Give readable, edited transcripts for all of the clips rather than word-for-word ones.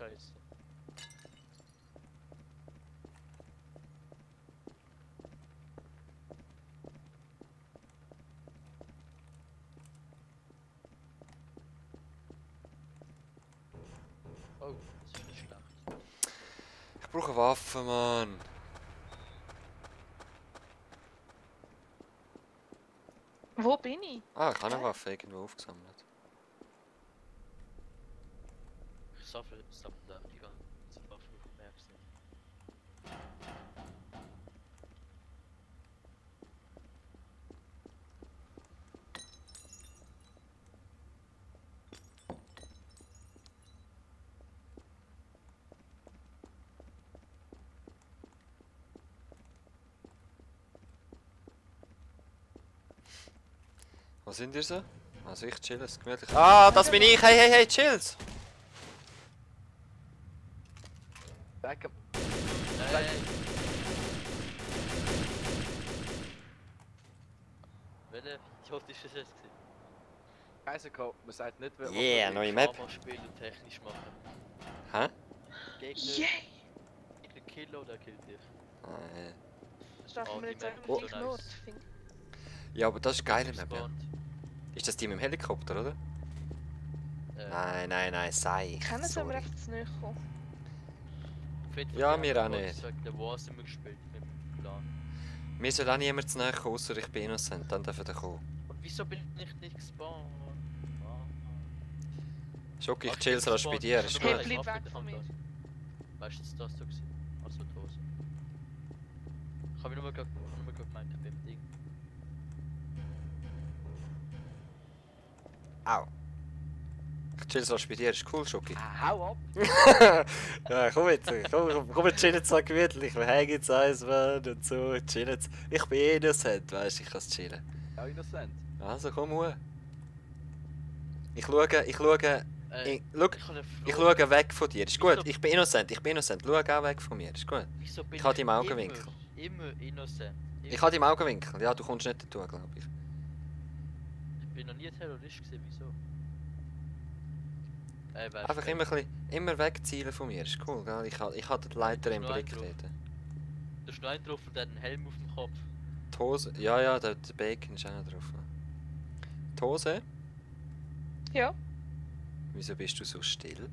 Scheiße. Oh, das ist nicht schlecht. Ich brauche Waffen, Mann. Wo bin ich? Ah, ich habe eine Waffe irgendwo aufgesammelt. Ich sammle da die ganze Waffe auf dem Map sind. Was sind ihr so? Also ich chill es gemütlich. Ah, das bin ich! Hey, hey, hey, chills! Back up. Nein! Welche Idiot ist das jetzt? Kaiserko, man sagt nicht, was Yeah, man neue Map. Map spielen und technisch machen. Hä? Gegner, Yay! Gegner killen oder killt dich? Nein. Das darf Oh, man die nicht sagen, Map wenn ist man so ignoriert. nice. Finde. Ja, aber das ist geile Map, ja. Spawnt. Ist das die mit dem Helikopter, oder? Äh, Nein, nein, nein, sei. Kennen sie, wenn wir Sorry. einfach zu nahe kommen. auf jeden Fall Ja, die wir haben auch wir nicht. gesagt, der Wars immer gespielt mit dem Plan. Mir soll auch niemand zu nahe kommen, ausser ich bin innocent, dann dürfen wir kommen. Und wieso bin ich nicht gespawnt? Schock, ich Ach, chill's rasch bei dir, ist Ich Hey, gut. hab bleib nur weg eine von mir. Waffe in der Hand. Weißt du, dass das so gewesen? Also die Hose. Ich hab nur mal gemeint, beim Ding. Au. Ich chill's rasch bei dir, ist cool, Schoki. Hau ab! Ja, komm jetzt, komm jetzt chillen so gemütlich, wir hängen jetzt eins, Mann, und so, chillen jetzt. Ich bin innocent, weißt du, ich kann's chillen. Ja, innocent. Also komm hoch. Ich schaue, ich Schau, schaue weg von dir, ist gut, Wieso? ich bin innocent, schau auch weg von mir, ist gut. Wieso bin Ich hab die im Augenwinkel. Immer innocent. Ich habe im Augenwinkel, ja, du kommst nicht dazu, glaube ich. Ich bin noch nie Terrorist gewesen, wieso? Weißt Einfach du, immer wegzielen von mir, ist cool, gell? Ich habe die Leiter im Nur Blick einen drauf. dort. Du hast noch einen drauf und der hat einen Helm auf dem Kopf. Die Hose, ja, der Bacon ist auch noch drauf. Die Hose? Ja. Wieso bist du so still?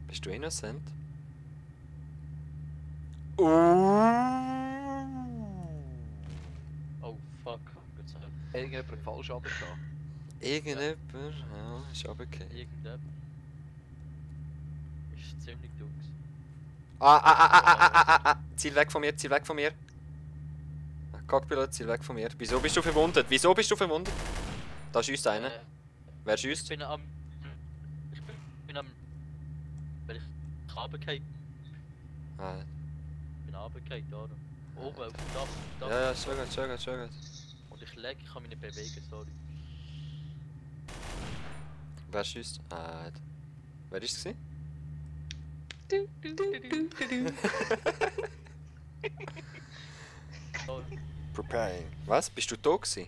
Bist du innocent? Oh fuck, Gott sei Dank. Irgendjemand falsch runtergegangen. Irgendjemand, ja, ist runtergefallen. Irgendjemand. Ist ziemlich dumm gewesen. Ziel weg von mir, ziel weg von mir. Cockpilot, ziel weg von mir. Wieso bist du verwundet? Wieso bist du verwundet? Da schießt einer. Wer Ich schießt? bin am... Weil ich runtergefallen Ah, bin runtergefallen, da. Oben auf dem Dach. ja, schon gut. Und ich lag, ich kann mich nicht bewegen, sorry. Wer schießt? Ah, wer ist es gewesen? Du, du, du, du, du, du. Sorry. Preparing. Was? Bist du da gewesen?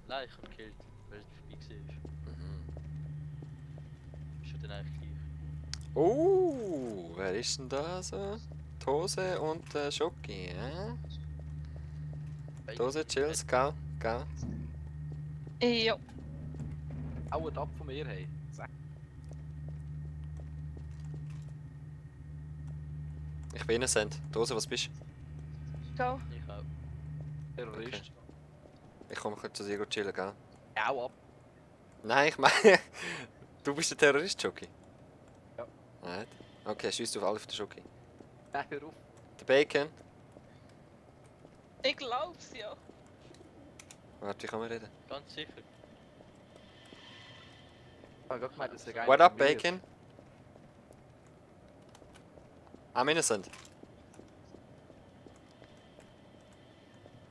Nein, ich hab gekillt, weil es vorbei war. Mhm. Ist ja dann eigentlich gleich. Oh, wer ist denn da so? Die Hose und der Schoki, hä? Die Hose, chills, gell? Ja. Haut ab von mir, hey. Sag. Ich bin innocent. Die Hose, was bist du? Go. Ich auch. Terrorist. Ich komme zu dir chillen, gell? Hau ab! Nein, ich meine... Du bist der Terrorist, Schoki? Ja. Nein. Okay, schießt auf alle auf den Schoki. Nein, hör auf! Der Bacon. Ich glaub's ja. Warte, ich kann mal reden. Ganz sicher. Ich hab gerade gemeint, das ist ein What up, Bacon? I'm innocent.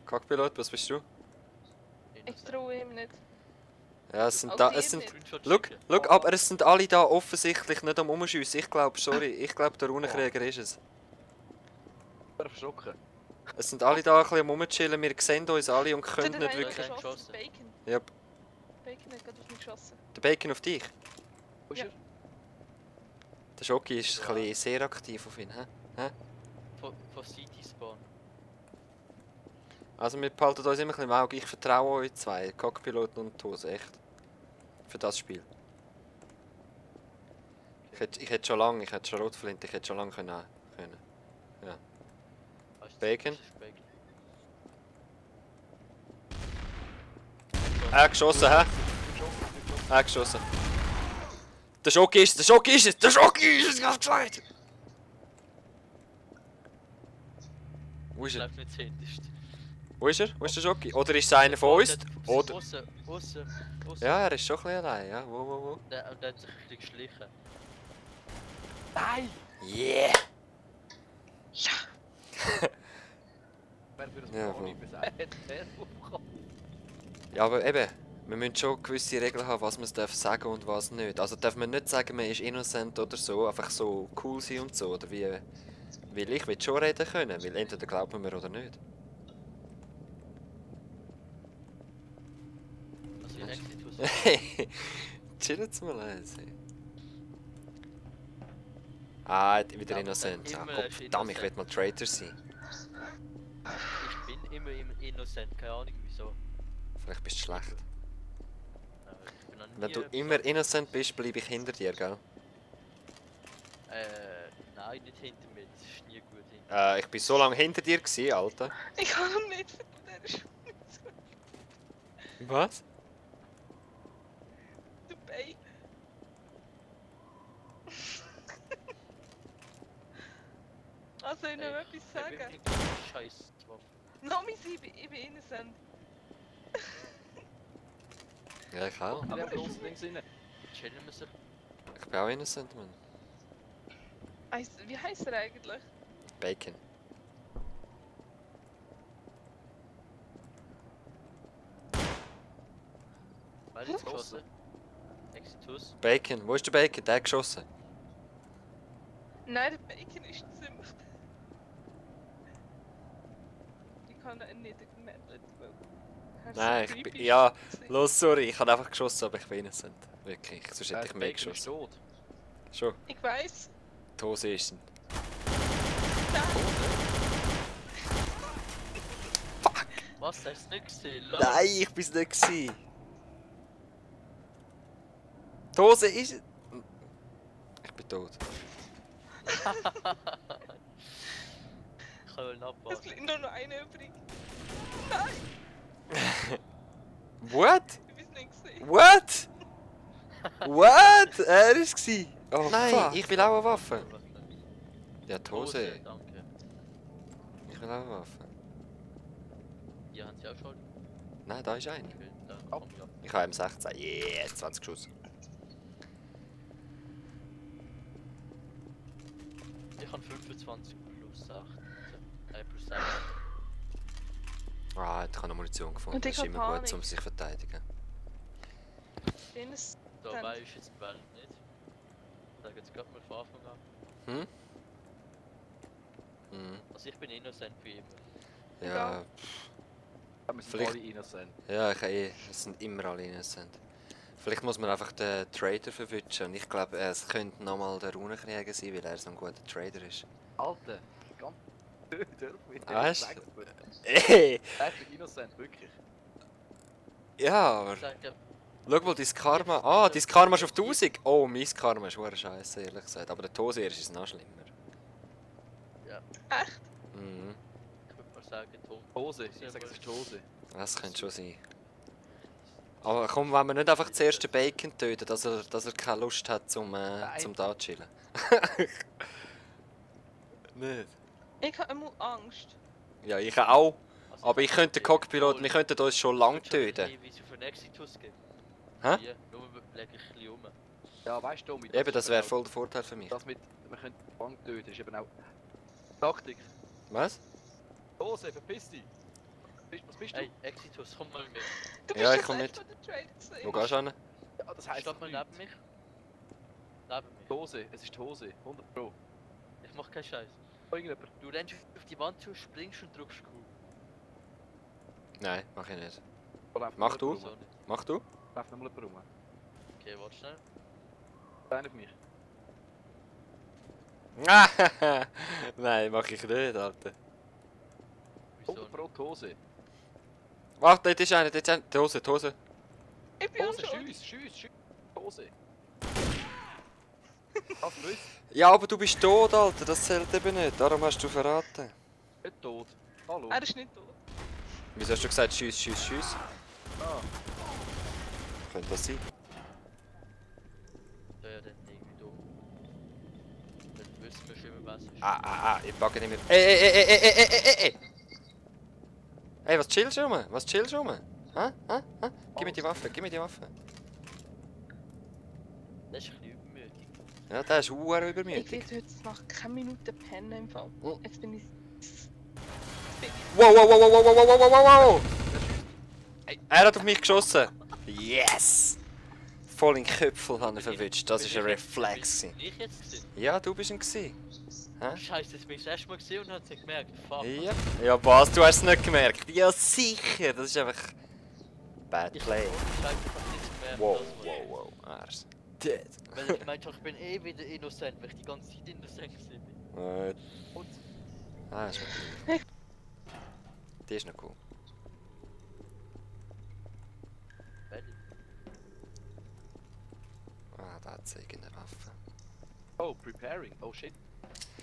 Cockpilot, was bist du? Ich traue ihm nicht. Ja, es sind Auch da... dir Es sind... nicht. Look, aber es sind alle da offensichtlich nicht am Umschiessen. Ich glaube, sorry, ich glaube, der Runenkrieger ist es. Verschrocken. Es sind alle da ein bisschen am Umchillen, wir sehen uns alle und können Der nicht eine wirklich... wirklich- geschossen, Bacon. Yep. Bacon hat gerade auf mich geschossen. Der Bacon auf dich? Wo ist Ja. er? Der Schoki ist Ja. ein bisschen sehr aktiv auf ihn, hä? Von City Spawn. Also wir behalten uns immer ein bisschen im Auge. Ich vertraue euch zwei, Cockpilot und Tose, echt. Für das Spiel. Ich hätte schon lange, ich hätte schon Rotflinte, ich hätte schon lange können. Weißt du, Bacon? das ist Bacon. Geschossen, hä? Geschossen. Der Schoki ist es, der Schoki ist es, der Schoki ist es, ich hab's gesagt! Wo ist er? Läuft nicht hinterst. Wo ist er? Wo ist der Schoki? Oder ist es einer von uns? Oder? Aussen. Ja, er ist schon ein bisschen allein, ja. Wo? Der hat sich ein bisschen geschlichen. Nein! Yeah! Ja! Wer für das Ja, Brownie besagt, der aufkommt. Ja, aber eben, wir müssen schon gewisse Regeln haben, was man sagen darf und was nicht. Also darf man nicht sagen, man ist innocent oder so, einfach so cool sein und so, oder wie... Weil ich will schon reden können, weil entweder glaubt man mir oder nicht. Also in Exitus. Hey, chillen's mal leise. Ah, wieder Ja, innocent. immer Ah, Gott, ist verdammt, ich will innocent. mal Traitor sein. Ich bin immer innocent, keine Ahnung wieso. Vielleicht bist du schlecht. Ich bin noch nie Wenn du etwas- immer innocent bist, bleibe ich hinter dir, gell? Nein, nicht hinter mir, das ist nie gut hinter Ich bin so lange hinter dir gewesen, Alter. Ich kann ihm nicht für den Was? dabei. Also, ich noch etwas sagen. Scheiß Waffe. Nomi, ich bin innocent. Ja, ich auch. In dem grossen Ding rein. Chillen wir sich. Ich bin auch innocent, Mann. Wie heisst er eigentlich? Bacon. Wer hat jetzt geschossen? Exitus. Bacon, wo ist der Bacon? Der hat geschossen. Nein, der Bacon ist ziemlich. Ich kann ihn nicht gemeldet, weil. er so Nein, creepy ja, ist. los, sorry, ich habe einfach geschossen, aber ich bin innocent. Wirklich, sonst hätte ich mehr Bacon ist geschossen. tot. Schon, Ich weiß. die Hose ist es. Was, hast du nicht gesehen? Los. Nein, ich bin's nicht gewesen. Die Hose ist es. Ich bin tot. Ich kann wohl Es abwarten. bleibt nur noch einer übrig. What? Ich bin's nicht gesehen. What? What? Er ist es. Oh nein, fuck. ich will auch eine Waffe. Ja, die Hose. Danke. Ich will auch eine Waffe. Die haben sie auch schon. Nein, da ist eine. Okay, dann Oh. komm, ja. Ich habe M16. Yeah, 20 Schuss. Ich habe 25 plus 8. Plus 6. Ah, ich habe noch Munition gefunden. Und Das ich ist hab immer gut, Panik. um sich zu verteidigen. Innocent. Dabei ist jetzt die Welt nicht. Sag jetzt gerade mal von Anfang an. Hm? Mhm. Also ich bin innocent wie immer. Ja, Ja. Wir sind Vielleicht- alle innocent. ja, es sind immer alle innocent. Vielleicht muss man einfach den Trader verwischen. Und ich glaube, es könnte nochmal der Runenkrieger sein, weil er so ein guter Trader ist. Alter, ganz Töter mit dem Weißt Sex. Ey! Er ist innocent, wirklich. Ja, aber Ich sage, schau mal, dein Karma. Ah, dein Karma ist auf 1000. Oh, mein Karma ist verdammt scheiße, ehrlich gesagt. Aber der Tose ist es noch schlimmer. Echt? Mhm, ich würde mal sagen, Tom. Hose, ich sage, es ist die Hose. das könnte schon sein. Aber komm, wenn wir nicht einfach zuerst den Bacon töten, dass er keine Lust hat zum da zu chillen. Nicht? Ich habe immer Angst. Ja, ich auch. Also Aber ich könnte den Cockpilot, wir könnten uns schon lang töten. Wie es auf den Exitus gibt. Hä? Hier, nur lege ich ein bisschen um. Ja, weißt du, Tommy, Eben, das ist wäre eben voll der Vorteil für mich. auch- Das mit, wir können die Bank töten, ist eben auch Taktik. Was? Hose, verpiss dich! Was bist du? Hey, Exitus, komm mal mit. Du Ja, bist ich komm selbst mit. von der Trade gesehen. Wo gehst du hin? Ja, das heisst Stopp mal nichts. neben mich. Neben mich. Die Hose, es ist die Hose, 100 Pro. Ich mach keinen Scheiß. Irgendjemand. Du rennst auf die Wand zu, springst und drückst Q. Nein, mach ich nicht. der läuft Mach nur du. rum. So nicht. Mach du? Lauf nochmal jemand rum. Okay, warte schnell. Einer auf mich. Nein, mach ich nicht, Alter. Wieso? 100 Hose. Warte, dort ist einer, dort ist einer. Die Hose, die Hose. Ich bin auch Hose, schon. Schüss. Hose. Was grüß? Ja, aber du bist tot, Alter, das zählt eben nicht. Darum hast du verraten. Nicht tot. Hallo. Er ist nicht tot. Wieso hast du gesagt, Schuss? Ah. Könnte das sein? Ja, dann irgendwie da. Dann wissen wir schon, was ist. Ich packe nicht mehr. Ey! Ey, was chillst du rum? Hä? Gib mir die Waffe, Das ist ein bisschen übermütig. Ja, der ist Ich übermütig. werde heute nach keine Minute pennen im Fall. Oh. Jetzt bin ich. Wow! Er hat auf mich geschossen. Yes! Voll in den Köpfel habe ich verwünscht. Das war ein Reflex. Bin ich jetzt gesehen? Ja, du bist ihn gewesen. Hä? Scheiße, jetzt bin ich das erste Mal gesehen und hab's nicht gemerkt. Fuck. Ja. Ja, was? Du hast es nicht gemerkt? Ja, sicher. Das ist einfach... Bad Ich play. Scheiße, ich hab's nicht gemerkt. Wow. Er ist dead. Weil ich meinte, ich bin eh wieder innocent, weil ich die ganze Zeit innocent bin. Und Ist noch cool. Die ist noch cool. Da hat sie eine Waffe. Oh, preparing. Oh shit.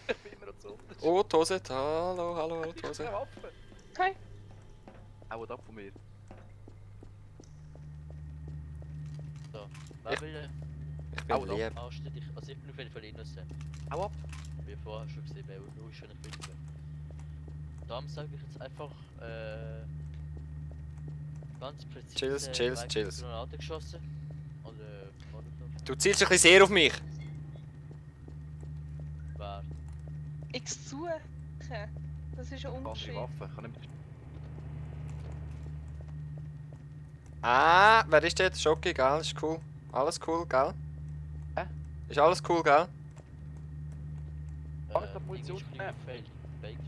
Ich bin immer noch so. Oh, die Hose. Hallo, die Ich habe Hose. eine Waffe. Hi. Haut ab von mir. so. Wer will Ich bin Au, lieb. anstehen? Also ich bin auf jeden Fall innocent. Hau ab. Wie vorher schon gesehen, weil du schon nicht bin. Darum sage ich jetzt einfach, ganz präzise. Chills. Granate geschossen. Oder Molotov. Du zielst ein bisschen sehr auf mich. Wer? Ich suche. Das ist ein Andere Unterschied. Waffe. Ich kann nicht... Wer ist dort? Schocki, gell? Ist cool. Alles cool, gell? Hä? Ist alles cool, gell? Kann ich da Munition irgendwie nehmen? gefällt. Fake.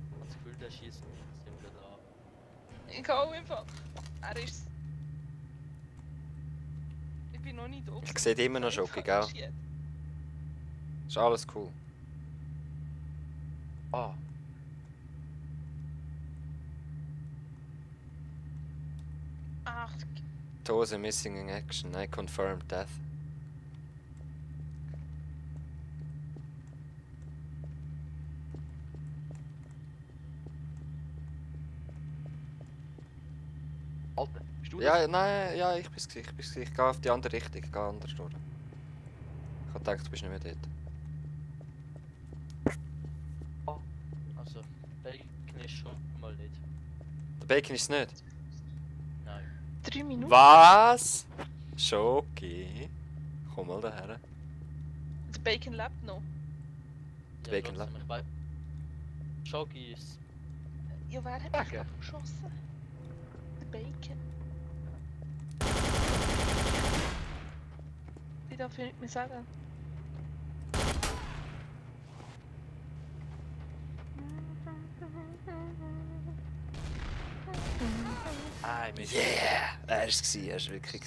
Ich hab das Gefühl, der schießt sind wir da. Ich kann auch einfach. Er ist. Ich bin noch nicht da. Ich sehe dich immer noch, Schocki, gell? Ist alles cool. Ah. Ach, Hose missing in action. I confirm death. Alter, bist du das? Ja, nein, ja, ich bin's gewesen. Ich gehe auf die andere Richtung, ich gehe anders durch. Ich hab gedacht, du bist nicht mehr dort. Also, Bacon ist schon mal nicht. Der Bacon ist es nicht. Nein. 3 Minuten. Was? Schoki. Komm mal daher. Der Bacon lebt noch. Ja, Bacon trotzdem, ich weiß. Shogi ist. Ja, wer hat mich Danke. gerade geschossen? Der Bacon. Ich darf ja nicht mehr sagen. Ah, ich bin... Yeah! Er war es, wirklich.